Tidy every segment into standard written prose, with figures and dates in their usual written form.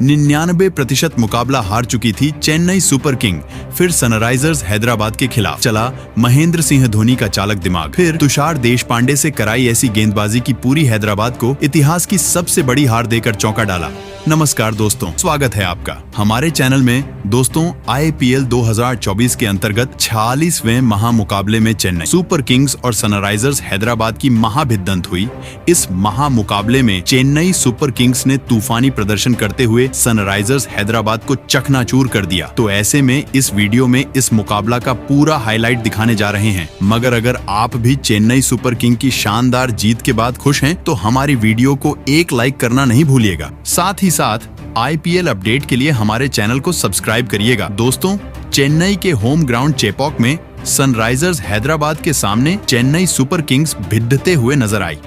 99% मुकाबला हार चुकी थी चेन्नई सुपर किंग। फिर सनराइजर्स हैदराबाद के खिलाफ चला महेंद्र सिंह धोनी का चालक दिमाग। फिर तुषार देशपांडे से कराई ऐसी गेंदबाजी की पूरी हैदराबाद को इतिहास की सबसे बड़ी हार देकर चौंका डाला। नमस्कार दोस्तों, स्वागत है आपका हमारे चैनल में। दोस्तों, IPL 2024 के अंतर्गत 46वें महामुकाबले में चेन्नई सुपर किंग्स और सनराइजर्स हैदराबाद की महाभिडंत हुई। इस महामुकाबले में चेन्नई सुपर किंग्स ने तूफानी प्रदर्शन करते हुए सनराइजर्स हैदराबाद को चकनाचूर कर दिया। तो ऐसे में इस वीडियो में इस मुकाबला का पूरा हाईलाइट दिखाने जा रहे हैं। मगर अगर आप भी चेन्नई सुपर किंग की शानदार जीत के बाद खुश हैं, तो हमारी वीडियो को एक लाइक करना नहीं भूलिएगा। साथ ही साथ IPL अपडेट के लिए हमारे चैनल को सब्सक्राइब करिएगा। दोस्तों, चेन्नई के होम ग्राउंड चेपॉक में सनराइजर्स हैदराबाद के सामने चेन्नई सुपर किंग्स भिड़ते हुए नजर आई,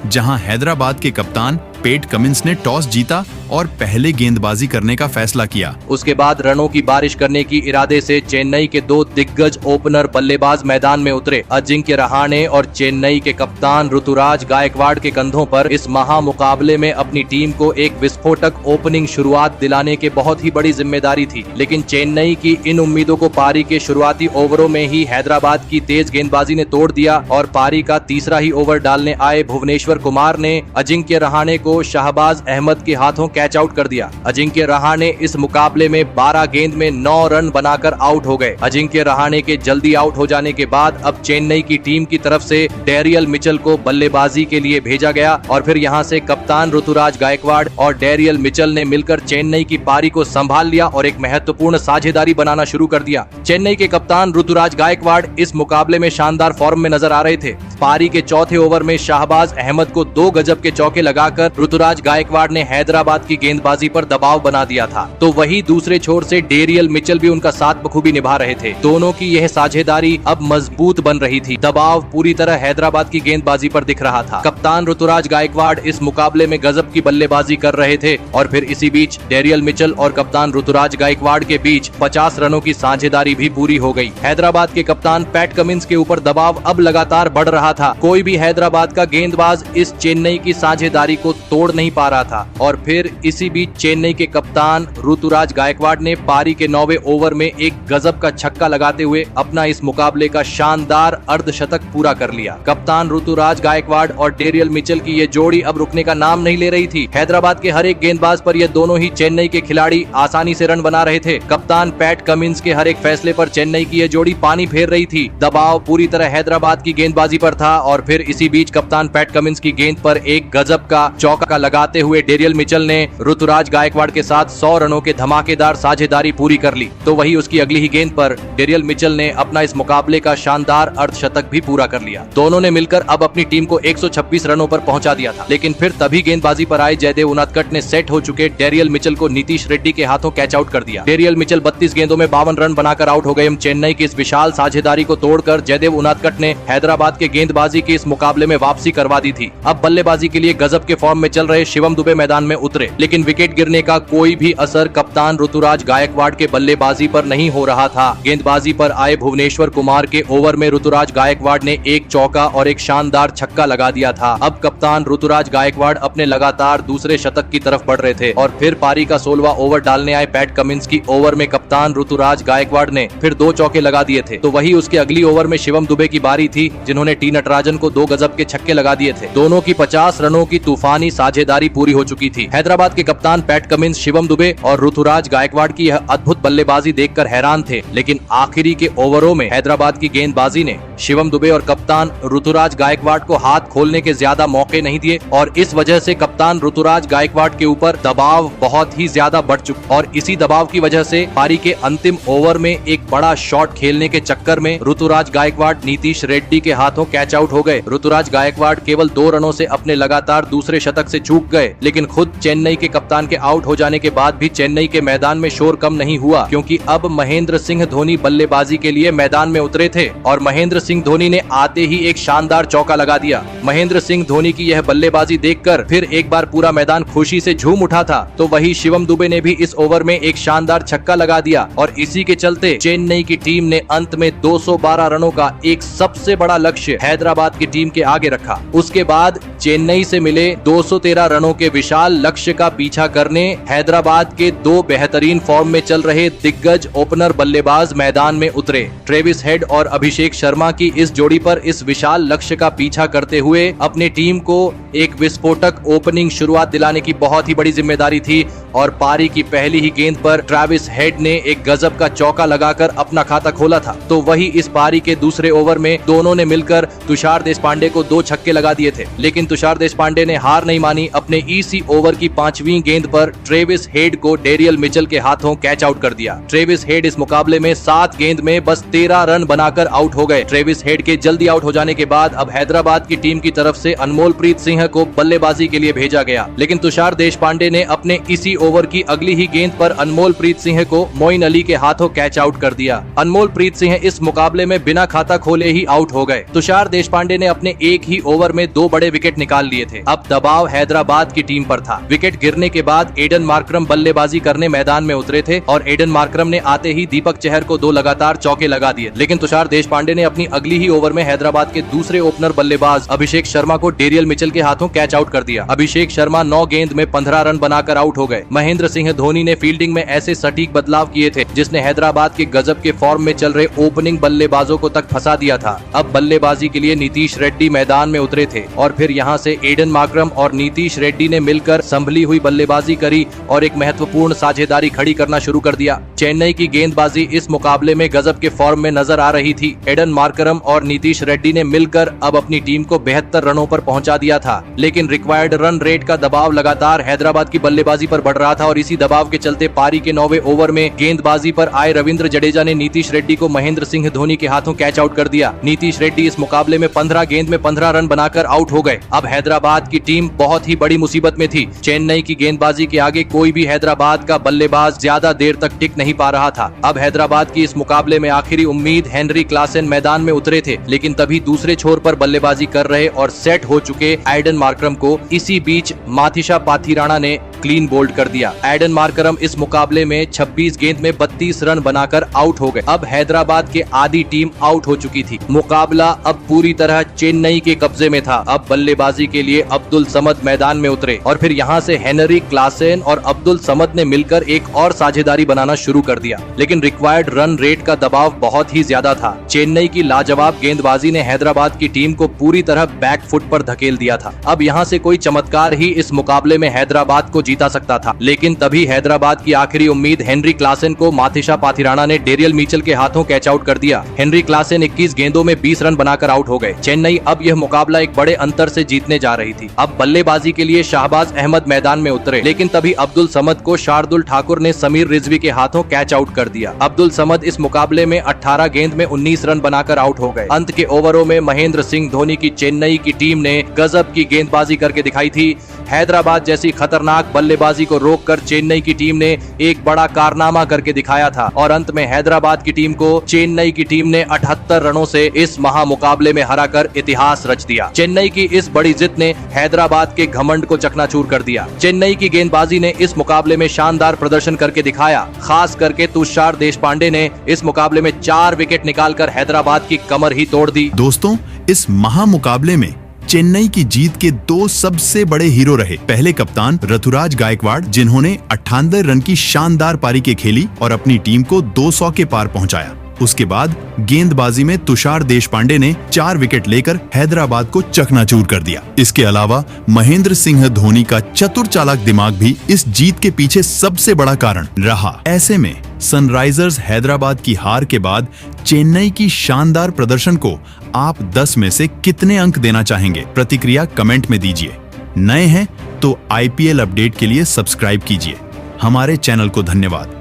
जहां हैदराबाद के कप्तान पैट कमिंस ने टॉस जीता और पहले गेंदबाजी करने का फैसला किया। उसके बाद रनों की बारिश करने की इरादे से चेन्नई के दो दिग्गज ओपनर बल्लेबाज मैदान में उतरे। अजिंक्य रहाणे और चेन्नई के कप्तान ऋतुराज गायकवाड़ के कंधों पर इस महामुकाबले में अपनी टीम को एक विस्फोटक ओपनिंग शुरुआत दिलाने के बहुत ही बड़ी जिम्मेदारी थी। लेकिन चेन्नई की इन उम्मीदों को पारी के शुरुआती ओवरों में ही हैदराबाद की तेज गेंदबाजी ने तोड़ दिया और पारी का तीसरा ही ओवर डालने आए भुवनेश्वर कुमार ने अजिंक्य रहाणे को शाहबाज अहमद के हाथों कैच आउट कर दिया। अजिंक्य रहाणे इस मुकाबले में 12 गेंद में 9 रन बनाकर आउट हो गए। अजिंक्य रहाणे के जल्दी आउट हो जाने के बाद अब चेन्नई की टीम की तरफ से डेरियल मिचेल को बल्लेबाजी के लिए भेजा गया और फिर यहां से कप्तान ऋतुराज गायकवाड़ और डेरियल मिचेल ने मिलकर चेन्नई की पारी को संभाल लिया और एक महत्वपूर्ण साझेदारी बनाना शुरू कर दिया। चेन्नई के कप्तान ऋतुराज गायकवाड़ इस मुकाबले में शानदार फॉर्म में नजर आ रहे थे। पारी के चौथे ओवर में शाहबाज अहमद को 2 गजब के चौके लगाकर ऋतुराज गायकवाड़ ने हैदराबाद की गेंदबाजी पर दबाव बना दिया था। तो वही दूसरे छोर से डेरियल मिचेल भी उनका साथ बखूबी निभा रहे थे। दोनों की यह साझेदारी अब मजबूत बन रही थी। दबाव पूरी तरह हैदराबाद की गेंदबाजी पर दिख रहा था। कप्तान ऋतुराज गायकवाड़ इस मुकाबले में गजब की बल्लेबाजी कर रहे थे और फिर इसी बीच डेरियल मिचेल और कप्तान ऋतुराज गायकवाड़ के बीच 50 रनों की साझेदारी भी पूरी हो गई। हैदराबाद के कप्तान पैट कमिंस के ऊपर दबाव अब लगातार बढ़ रहा था। कोई भी हैदराबाद का गेंदबाज इस चेन्नई की साझेदारी को तोड़ नहीं पा रहा था और फिर इसी बीच चेन्नई के कप्तान ऋतुराज गायकवाड़ ने पारी के 9वें ओवर में एक गजब का छक्का लगाते हुए अपना इस मुकाबले का शानदार अर्धशतक पूरा कर लिया। कप्तान ऋतुराज गायकवाड़ और डेरियल मिचेल की ये जोड़ी अब रुकने का नाम नहीं ले रही थी। हैदराबाद के हर एक गेंदबाज पर ये दोनों ही चेन्नई के खिलाड़ी आसानी से रन बना रहे थे। कप्तान पैट कमिंस के हर एक फैसले पर चेन्नई की ये जोड़ी पानी फेर रही थी। दबाव पूरी तरह हैदराबाद की गेंदबाजी पर था और फिर इसी बीच कप्तान पैट कमिंस की गेंद पर एक गजब का चौका लगाते हुए डेरियल मिचेल ने ऋतुराज गायकवाड़ के साथ 100 रनों के धमाकेदार साझेदारी पूरी कर ली। तो वही उसकी अगली ही गेंद पर डेरियल मिचेल ने अपना इस मुकाबले का शानदार अर्धशतक भी पूरा कर लिया। दोनों ने मिलकर अब अपनी टीम को 126 रनों पर पहुंचा दिया था। लेकिन फिर तभी गेंदबाजी पर आए जयदेव उनादकट ने सेट हो चुके डेरियल मिचेल को नीतीश रेड्डी के हाथों कैच आउट कर दिया। डेरियल मिचेल 32 गेंदों में 52 रन बनाकर आउट हो गए। चेन्नई की इस विशाल साझेदारी को तोड़कर जयदेव उनादकट ने हैदराबाद के गेंदबाजी की इस मुकाबले में वापसी करवा दी थी। अब बल्लेबाजी के लिए गजब के फॉर्म में चल रहे शिवम दुबे मैदान में उतरे, लेकिन विकेट गिरने का कोई भी असर कप्तान ऋतुराज गायकवाड़ के बल्लेबाजी पर नहीं हो रहा था। गेंदबाजी पर आए भुवनेश्वर कुमार के ओवर में ऋतुराज गायकवाड़ ने एक चौका और एक शानदार छक्का लगा दिया था। अब कप्तान ऋतुराज गायकवाड़ अपने लगातार दूसरे शतक की तरफ बढ़ रहे थे और फिर पारी का 16वां ओवर डालने आए पैट कमिंस की ओवर में कप्तान ऋतुराज गायकवाड़ ने फिर 2 चौके लगा दिए थे। तो वही उसके अगली ओवर में शिवम दुबे की बारी थी, जिन्होंने टी नटराजन को 2 गजब के छक्के लगा दिए थे। दोनों की 50 रनों की तूफानी साझेदारी पूरी हो चुकी थी। हैदराबाद के कप्तान पैट कमिंस, शिवम दुबे और ऋतुराज गायकवाड़ की यह अद्भुत बल्लेबाजी देखकर हैरान थे। लेकिन आखिरी के ओवरों में हैदराबाद की गेंदबाजी ने शिवम दुबे और कप्तान ऋतुराज गायकवाड़ को हाथ खोलने के ज्यादा मौके नहीं दिए और इस वजह से कप्तान ऋतुराज गायकवाड़ के ऊपर दबाव बहुत ही ज्यादा बढ़ चुका और इसी दबाव की वजह से पारी के अंतिम ओवर में एक बड़ा शॉट खेलने के चक्कर में ऋतुराज गायकवाड़ नीतीश रेड्डी के हाथों कैच आउट हो गए। ऋतुराज गायकवाड़ केवल 2 रनों से अपने लगातार दूसरे शतक से चूक गए। लेकिन खुद चेन्नई के कप्तान के आउट हो जाने के बाद भी चेन्नई के मैदान में शोर कम नहीं हुआ, क्योंकि अब महेंद्र सिंह धोनी बल्लेबाजी के लिए मैदान में उतरे थे और महेंद्र सिंह धोनी ने आते ही एक शानदार चौका लगा दिया। महेंद्र सिंह धोनी की यह बल्लेबाजी देखकर फिर एक बार पूरा मैदान खुशी से झूम उठा था। तो वही शिवम दुबे ने भी इस ओवर में एक शानदार छक्का लगा दिया और इसी के चलते चेन्नई की टीम ने अंत में 212 रनों का एक सबसे बड़ा लक्ष्य हैदराबाद की टीम के आगे रखा। उसके बाद चेन्नई से मिले 213 रनों के विशाल लक्ष्य का पीछा करने हैदराबाद के दो बेहतरीन फॉर्म में चल रहे दिग्गज ओपनर बल्लेबाज मैदान में उतरे। ट्रेविस हेड और अभिषेक शर्मा की इस जोड़ी पर इस विशाल लक्ष्य का पीछा करते हुए अपनी टीम को एक विस्फोटक ओपनिंग शुरुआत दिलाने की बहुत ही बड़ी जिम्मेदारी थी और पारी की पहली ही गेंद पर ट्रेविस हेड ने एक गजब का चौका लगाकर अपना खाता खोला था। तो वही इस पारी के दूसरे ओवर में दोनों ने मिलकर तुषार देशपांडे को 2 छक्के लगा दिए थे, लेकिन तुषार देशपांडे ने हार नहीं मानी। अपने इसी ओवर की 5वीं गेंद पर ट्रेविस हेड को डेरियल मिचेल के हाथों कैच आउट कर दिया। ट्रेविस हेड इस मुकाबले में 7 गेंद में बस 13 रन बनाकर आउट हो गए। ट्रेविस हेड के जल्दी आउट हो जाने के बाद अब हैदराबाद की टीम की तरफ से अनमोलप्रीत सिंह को बल्लेबाजी के लिए भेजा गया, लेकिन तुषार देशपांडे ने अपने इसी ओवर की अगली ही गेंद पर अनमोलप्रीत सिंह को मोइन अली के हाथों कैच आउट कर दिया। अनमोलप्रीत सिंह इस मुकाबले में बिना खाता खोले ही आउट हो गए। तुषार देशपांडे ने अपने एक ही ओवर में 2 बड़े विकेट निकाल लिए थे। अब दबाव हैदराबाद की टीम पर था। विकेट गिरने के बाद एडन मार्करम बल्लेबाजी करने मैदान में उतरे थे और एडन मार्करम ने आते ही दीपक चहर को 2 लगातार चौके लगा दिए, लेकिन तुषार देशपांडे ने अपनी अगली ही ओवर में हैदराबाद के दूसरे ओपनर बल्लेबाज अभिषेक शर्मा को डेरियल मिचेल के हाथों कैच आउट कर दिया। अभिषेक शर्मा 9 गेंद में 15 रन बनाकर आउट हो गए। महेंद्र सिंह धोनी ने फील्डिंग में ऐसे सटीक बदलाव किए थे जिसने हैदराबाद के गजब के फॉर्म में चल रहे ओपनिंग बल्लेबाजों को तक फंसा दिया था। अब बल्लेबाजी के लिए नीतीश रेड्डी मैदान में उतरे थे और फिर यहां से एडन मार्करम और नीतीश रेड्डी ने मिलकर संभली हुई बल्लेबाजी करी और एक महत्वपूर्ण साझेदारी खड़ी करना शुरू कर दिया। चेन्नई की गेंदबाजी इस मुकाबले में गजब के फॉर्म में नजर आ रही थी। एडन मार्करम और नीतीश रेड्डी ने मिलकर अब अपनी टीम को 72 रनों पर पहुंचा दिया था, लेकिन रिक्वायर्ड रन रेट का दबाव लगातार हैदराबाद की बल्लेबाजी पर बढ़ रहा था और इसी दबाव के चलते पारी के 9वें ओवर में गेंदबाजी पर आए रविंद्र जडेजा ने नीतीश रेड्डी को महेंद्र सिंह धोनी के हाथों कैच आउट कर दिया। नीतीश रेड्डी इस मुकाबले में 15 गेंद में 15 रन बनाकर आउट हो गए। अब हैदराबाद की टीम बहुत ही बड़ी मुसीबत में थी। चेन्नई की गेंदबाजी के आगे कोई भी हैदराबाद का बल्लेबाज ज्यादा देर तक टिक नहीं पा रहा था। अब हैदराबाद की इस मुकाबले में आखिरी उम्मीद हेनरी क्लासेन मैदान में उतरे थे, लेकिन तभी दूसरे छोर पर बल्लेबाजी कर रहे और सेट हो चुके एडन मार्करम को इसी बीच माथिशा पाथिराणा ने क्लीन बोल्ड कर दिया। एडन मार्करम इस मुकाबले में 26 गेंद में 32 रन बनाकर आउट हो गए। अब हैदराबाद के आधी टीम आउट हो चुकी थी। मुकाबला अब पूरी तरह चेन्नई के कब्जे में था। अब बल्लेबाजी के लिए अब्दुल समद मैदान में उतरे और फिर यहां से हेनरी क्लासेन और अब्दुल समद ने मिलकर एक और साझेदारी बनाना शुरू कर दिया, लेकिन रिक्वायर्ड रन रेट का दबाव बहुत ही ज्यादा था। चेन्नई की लाजवाब गेंदबाजी ने हैदराबाद की टीम को पूरी तरह बैक फुट पर धकेल दिया था। अब यहां से कोई चमत्कार ही इस मुकाबले में हैदराबाद को जीता सकता था, लेकिन तभी हैदराबाद की आखिरी उम्मीद हेनरी क्लासेन को माथिशा पाथिराणा ने डेरियल मिचेल के हाथों कैच आउट कर दिया। हेनरी क्लासेन 21 गेंदों में 20 रन बनाकर आउट हो गए। चेन्नई अब यह मुकाबला एक बड़े अंतर से जीतने जा रही थी। अब बल्लेबाजी के लिए शाहबाज अहमद मैदान में उतरे, लेकिन तभी अब्दुल समद को शार्दुल ठाकुर ने समीर रिजवी के हाथों कैच आउट कर दिया। अब्दुल समद इस मुकाबले में 18 गेंद में 19 रन बनाकर आउट हो गए। अंत के ओवरों में महेंद्र सिंह धोनी की चेन्नई की टीम ने गजब की गेंदबाजी करके दिखाई थी। हैदराबाद जैसी खतरनाक बल्लेबाजी को रोककर चेन्नई की टीम ने एक बड़ा कारनामा करके दिखाया था और अंत में हैदराबाद की टीम को चेन्नई की टीम ने 78 रनों से इस महामुकाबले में हराकर इतिहास रच दिया। चेन्नई की इस बड़ी जीत ने हैदराबाद के घमंड को चकनाचूर कर दिया। चेन्नई की गेंदबाजी ने इस मुकाबले में शानदार प्रदर्शन करके दिखाया। खास करके तुषार देशपांडे ने इस मुकाबले में 4 विकेट निकालकर हैदराबाद की कमर ही तोड़ दी। दोस्तों, इस महामुकाबले में चेन्नई की जीत के 2 सबसे बड़े हीरो रहे। पहले कप्तान ऋतुराज गायकवाड़, जिन्होंने 98 रन की शानदार पारी के खेली और अपनी टीम को 200 के पार पहुंचाया। उसके बाद गेंदबाजी में तुषार देशपांडे ने 4 विकेट लेकर हैदराबाद को चकनाचूर कर दिया। इसके अलावा महेंद्र सिंह धोनी का चतुर चालाक दिमाग भी इस जीत के पीछे सबसे बड़ा कारण रहा। ऐसे में सनराइजर्स हैदराबाद की हार के बाद चेन्नई की शानदार प्रदर्शन को आप 10 में से कितने अंक देना चाहेंगे? प्रतिक्रिया कमेंट में दीजिए। नए हैं तो IPL अपडेट के लिए सब्सक्राइब कीजिए। हमारे चैनल को धन्यवाद।